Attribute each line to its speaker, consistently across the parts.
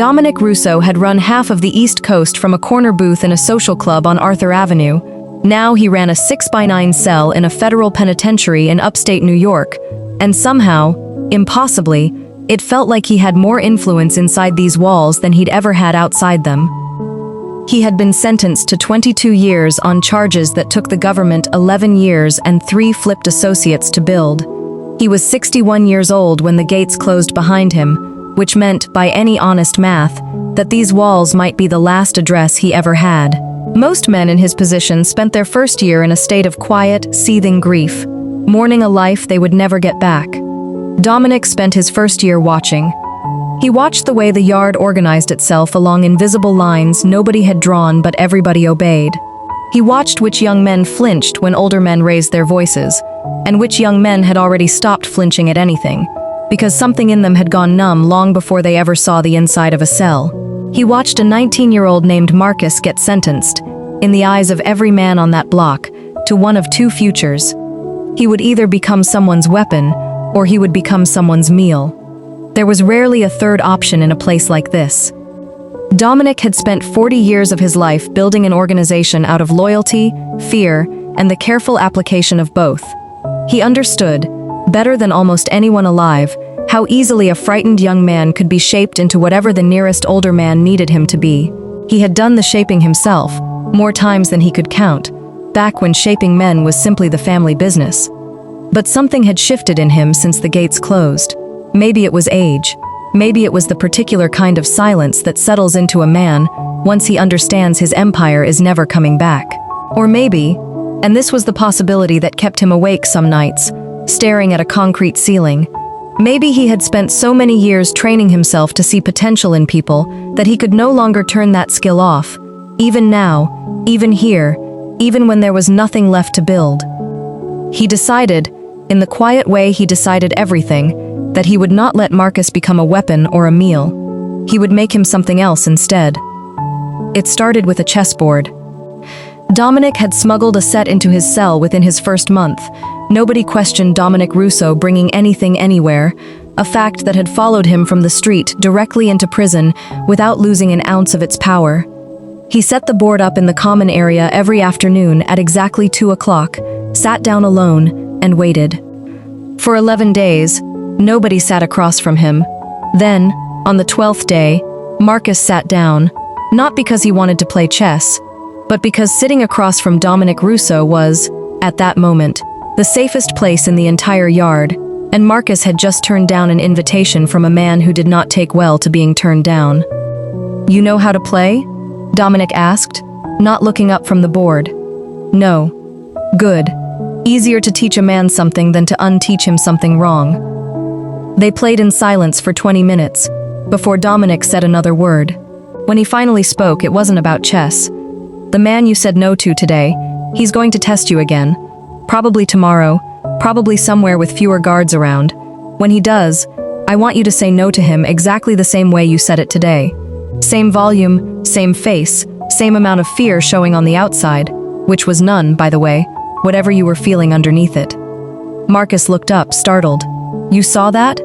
Speaker 1: Dominic Russo had run half of the East Coast from a corner booth in a social club on Arthur Avenue. Now he ran a 6x9 cell in a federal penitentiary in upstate New York, and somehow, impossibly, it felt like he had more influence inside these walls than he'd ever had outside them. He had been sentenced to 22 years on charges that took the government 11 years and 3 flipped associates to build. He was 61 years old when the gates closed behind him, which meant, by any honest math, that these walls might be the last address he ever had. Most men in his position spent their first year in a state of quiet, seething grief, mourning a life they would never get back. Dominic spent his first year watching. He watched the way the yard organized itself along invisible lines nobody had drawn but everybody obeyed. He watched which young men flinched when older men raised their voices, and which young men had already stopped flinching at anything, because something in them had gone numb long before they ever saw the inside of a cell. He watched a 19-year-old named Marcus get sentenced, in the eyes of every man on that block, to one of 2 futures. He would either become someone's weapon, or he would become someone's meal. There was rarely a third option in a place like this. Dominic had spent 40 years of his life building an organization out of loyalty, fear, and the careful application of both. He understood, better than almost anyone alive, how easily a frightened young man could be shaped into whatever the nearest older man needed him to be. He had done the shaping himself, more times than he could count, back when shaping men was simply the family business. But something had shifted in him since the gates closed. Maybe it was age. Maybe it was the particular kind of silence that settles into a man once he understands his empire is never coming back. Or maybe, and this was the possibility that kept him awake some nights, staring at a concrete ceiling, maybe he had spent so many years training himself to see potential in people that he could no longer turn that skill off, even now, even here, even when there was nothing left to build. He decided, in the quiet way he decided everything, that he would not let Marcus become a weapon or a meal. He would make him something else instead. It started with a chessboard. Dominic had smuggled a set into his cell within his first month. Nobody questioned Dominic Russo bringing anything anywhere, a fact that had followed him from the street directly into prison without losing an ounce of its power. He set the board up in the common area every afternoon at exactly 2 o'clock, sat down alone, and waited. For 11 days, nobody sat across from him. Then, on the 12th day, Marcus sat down, not because he wanted to play chess, but because sitting across from Dominic Russo was, at that moment, the safest place in the entire yard, and Marcus had just turned down an invitation from a man who did not take well to being turned down. "You know how to play?" Dominic asked, not looking up from the board. "No." "Good. Easier to teach a man something than to unteach him something wrong." They played in silence for 20 minutes, before Dominic said another word. When he finally spoke, it wasn't about chess. "The man you said no to today, he's going to test you again. Probably tomorrow, probably somewhere with fewer guards around. When he does, I want you to say no to him exactly the same way you said it today. Same volume, same face, same amount of fear showing on the outside, which was none, by the way, whatever you were feeling underneath it." Marcus looked up, startled. "You saw that?"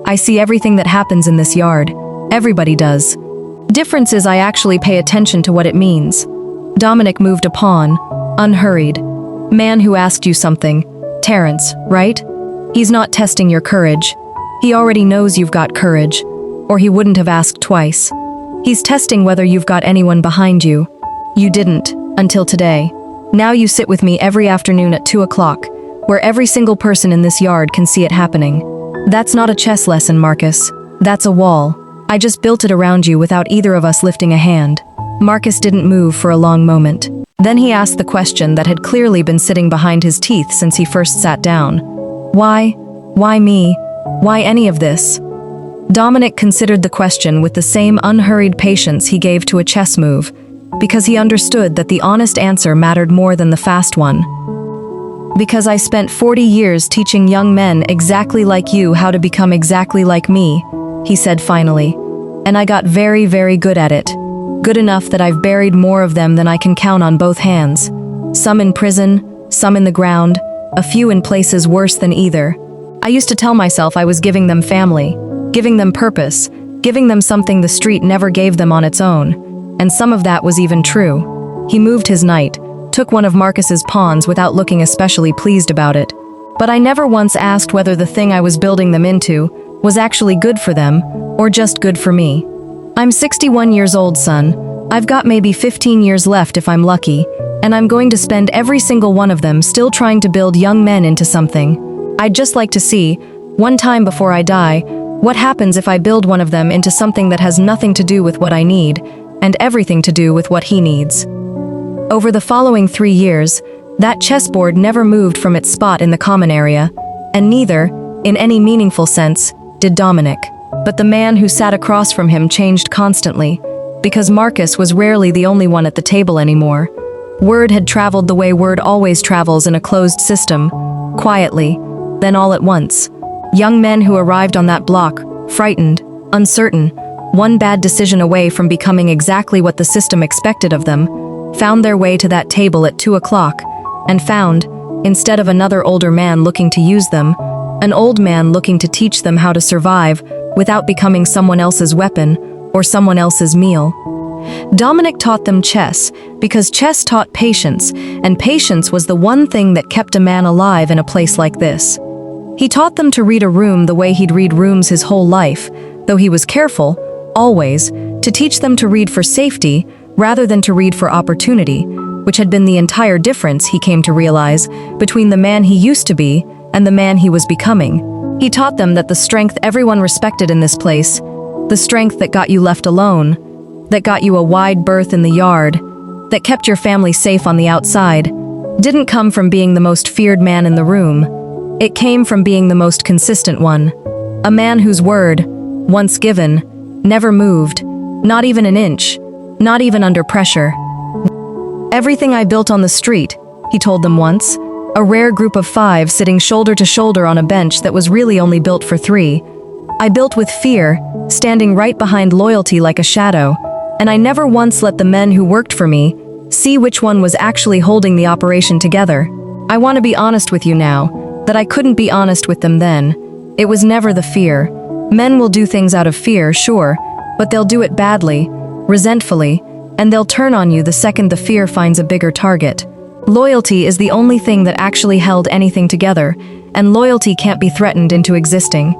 Speaker 1: "I see everything that happens in this yard. Everybody does. Difference is I actually pay attention to what it means." Dominic moved a pawn, unhurried. "Man who asked you something. Terrence, right? He's not testing your courage. He already knows you've got courage, or he wouldn't have asked twice. He's testing whether you've got anyone behind you. You didn't, until today. Now you sit with me every afternoon at 2 o'clock, where every single person in this yard can see it happening. That's not a chess lesson, Marcus. That's a wall. I just built it around you without either of us lifting a hand." Marcus didn't move for a long moment. Then he asked the question that had clearly been sitting behind his teeth since he first sat down. "Why? Why me? Why any of this?" Dominic considered the question with the same unhurried patience he gave to a chess move, because he understood that the honest answer mattered more than the fast one. "Because I spent 40 years teaching young men exactly like you how to become exactly like me," he said finally. "And I got very, very good at it. Good enough that I've buried more of them than I can count on both hands. Some in prison, some in the ground, a few in places worse than either. I used to tell myself I was giving them family, giving them purpose, giving them something the street never gave them on its own. And some of that was even true. He moved his knight, took one of Marcus's pawns without looking especially pleased about it. But I never once asked whether the thing I was building them into was actually good for them, or just good for me. I'm 61 years old, son. I've got maybe 15 years left if I'm lucky, and I'm going to spend every single one of them still trying to build young men into something. I'd just like to see, one time before I die, what happens if I build one of them into something that has nothing to do with what I need, and everything to do with what he needs. Over the following 3 years, that chessboard never moved from its spot in the common area, and neither, in any meaningful sense, did Dominic. But the man who sat across from him changed constantly, because Marcus was rarely the only one at the table anymore. Word had traveled the way word always travels in a closed system, quietly, then all at once. Young men who arrived on that block, frightened, uncertain, one bad decision away from becoming exactly what the system expected of them, found their way to that table at 2 o'clock, and found, instead of another older man looking to use them, an old man looking to teach them how to survive without becoming someone else's weapon or someone else's meal. Dominic taught them chess because chess taught patience, and patience was the one thing that kept a man alive in a place like this. He taught them to read a room the way he'd read rooms his whole life, though he was careful, always, to teach them to read for safety rather than to read for opportunity, which had been the entire difference, he came to realize, between the man he used to be and the man he was becoming. He taught them that the strength everyone respected in this place, the strength that got you left alone, that got you a wide berth in the yard, that kept your family safe on the outside, didn't come from being the most feared man in the room. It came from being the most consistent one. A man whose word, once given, never moved, not even an inch, not even under pressure. Everything I built on the street, he told them once, a rare group of 5 sitting shoulder to shoulder on a bench that was really only built for 3. I built with fear, standing right behind loyalty like a shadow, and I never once let the men who worked for me see which one was actually holding the operation together. I want to be honest with you now, that I couldn't be honest with them then. It was never the fear. Men will do things out of fear, sure, but they'll do it badly, resentfully, and they'll turn on you the second the fear finds a bigger target. Loyalty is the only thing that actually held anything together, and loyalty can't be threatened into existing.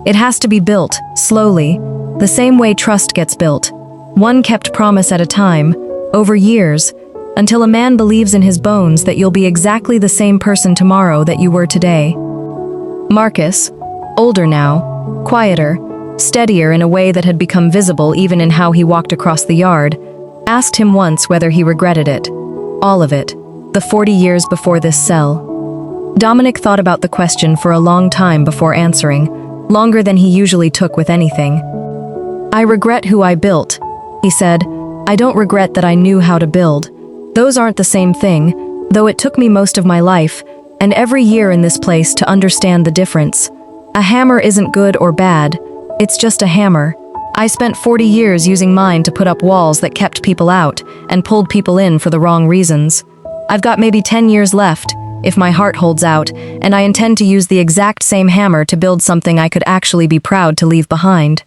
Speaker 1: It has to be built, slowly, the same way trust gets built. One kept promise at a time, over years, until a man believes in his bones that you'll be exactly the same person tomorrow that you were today. Marcus, older now, quieter, steadier in a way that had become visible even in how he walked across the yard, asked him once whether he regretted it. All of it, the 40 years before this cell. Dominic thought about the question for a long time before answering, longer than he usually took with anything. I regret who I built, he said. I don't regret that I knew how to build. Those aren't the same thing, though it took me most of my life, and every year in this place to understand the difference. A hammer isn't good or bad, it's just a hammer. I spent 40 years using mine to put up walls that kept people out and pulled people in for the wrong reasons. I've got maybe 10 years left, if my heart holds out, and I intend to use the exact same hammer to build something I could actually be proud to leave behind.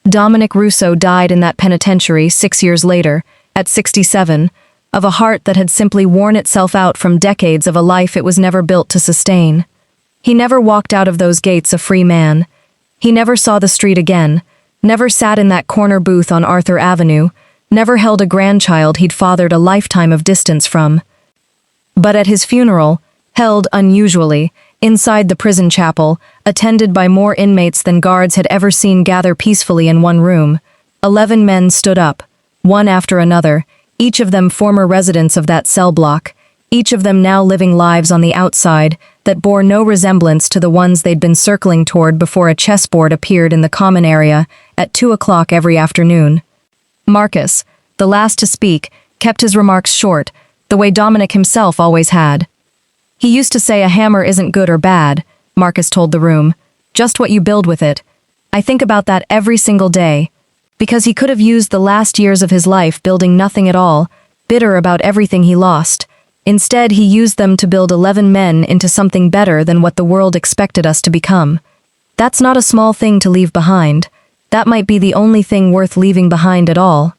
Speaker 1: Dominic Russo died in that penitentiary 6 years later, at 67, of a heart that had simply worn itself out from decades of a life it was never built to sustain. He never walked out of those gates a free man. He never saw the street again, never sat in that corner booth on Arthur Avenue, never held a grandchild he'd fathered a lifetime of distance from. But at his funeral, held unusually, inside the prison chapel, attended by more inmates than guards had ever seen gather peacefully in one room, 11 men stood up, one after another, each of them former residents of that cell block, each of them now living lives on the outside that bore no resemblance to the ones they'd been circling toward before a chessboard appeared in the common area at 2 o'clock every afternoon. Marcus, the last to speak, kept his remarks short, the way Dominic himself always had. He used to say a hammer isn't good or bad, Marcus told the room, just what you build with it. I think about that every single day, because he could have used the last years of his life building nothing at all, bitter about everything he lost. Instead, he used them to build 11 men into something better than what the world expected us to become. That's not a small thing to leave behind. That might be the only thing worth leaving behind at all.